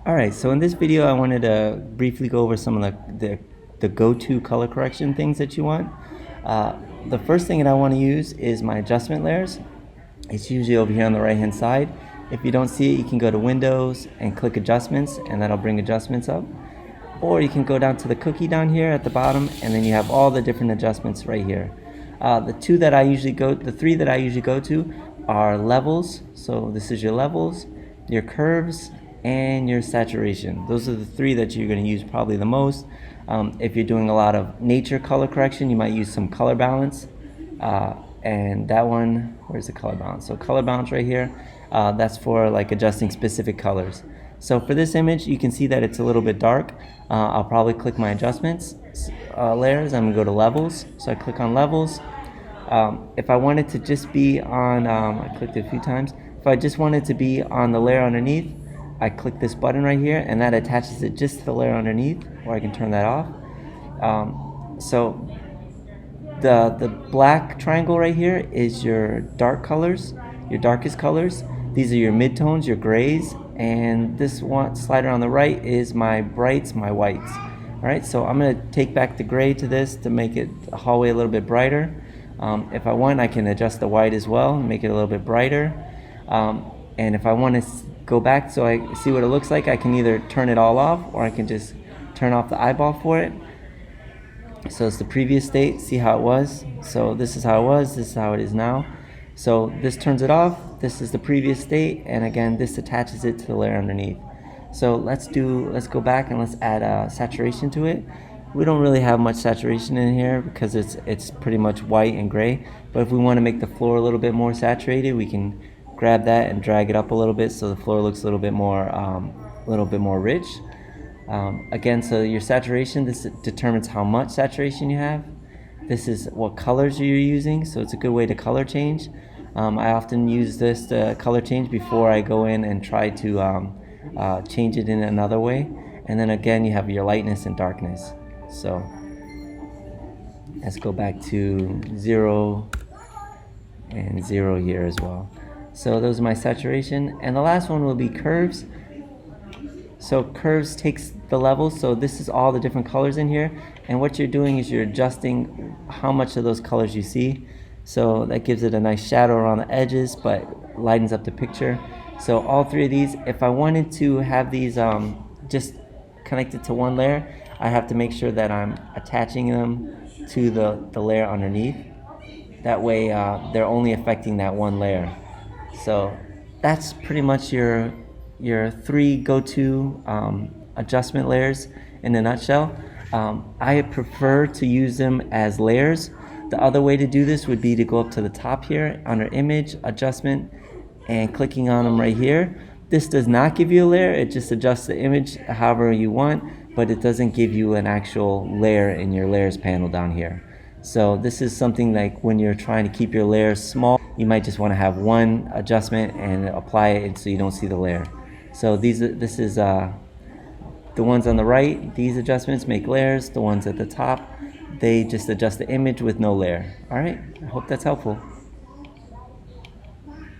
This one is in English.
Alright, so in this video I wanted to briefly go over some of the go-to color correction things that you want. The first thing that I want to use is my adjustment layers. It's usually over here on the right hand side. If you don't see it, you can go to Windows and click Adjustments, and that'll bring adjustments up. Or you can go down to the cookie down here at the bottom, and then you have all the different adjustments right here. The three that I usually go to are levels. So this is your levels, your curves, and your saturation. Those are the three that you're going to use probably the most. If you're doing a lot of nature color correction, you might use some color balance. And that one, where's the color balance? So color balance right here, that's for like adjusting specific colors. So for this image, you can see that it's a little bit dark. I'll probably click my adjustments layers. I'm gonna go to levels. So I click on levels. If I wanted to just be on, I clicked it a few times. If I just wanted to be on the layer underneath, I click this button right here, and that attaches it just to the layer underneath, or I can turn that off. So the black triangle right here is your dark colors, your darkest colors. These are your midtones, your grays, and this one slider on the right is my brights, my whites. All right, so I'm gonna take back the gray to this to make it the hallway a little bit brighter. If I want, I can adjust the white as well and make it a little bit brighter. And if I want to go back so I see what it looks like, I can either turn it all off, or I can just turn off the eyeball for it. So it's the previous state, see how it was. So this is how it was, this is how it is now. So this turns it off, this is the previous state, and again this attaches it to the layer underneath. So let's go back and let's add saturation to it. We don't really have much saturation in here because it's pretty much white and gray. But if we want to make the floor a little bit more saturated, we can grab that and drag it up a little bit so the floor looks a little bit more rich. Again, so your saturation, this determines how much saturation you have. This is what colors you're using, so it's a good way to color change. I often use this to color change before I go in and try to change it in another way. And then again, you have your lightness and darkness. So let's go back to 0 and 0 here as well. So those are my saturation, and the last one will be curves. So curves takes the levels, so this is all the different colors in here, and what you're doing is you're adjusting how much of those colors you see. So that gives it a nice shadow around the edges, but lightens up the picture. So all three of these, if I wanted to have these just connected to one layer, I have to make sure that I'm attaching them to the layer underneath. That way they're only affecting that one layer. So that's pretty much your three go-to adjustment layers in a nutshell. I prefer to use them as layers. The other way to do this would be to go up to the top here under image, adjustment, and clicking on them right here. This does not give you a layer, it just adjusts the image however you want, but it doesn't give you an actual layer in your layers panel down here. So this is something like when you're trying to keep your layers small, you might just want to have one adjustment and apply it so you don't see the layer. So this is the ones on the right, these adjustments make layers. The ones at the top, they just adjust the image with no layer. All right, I hope that's helpful.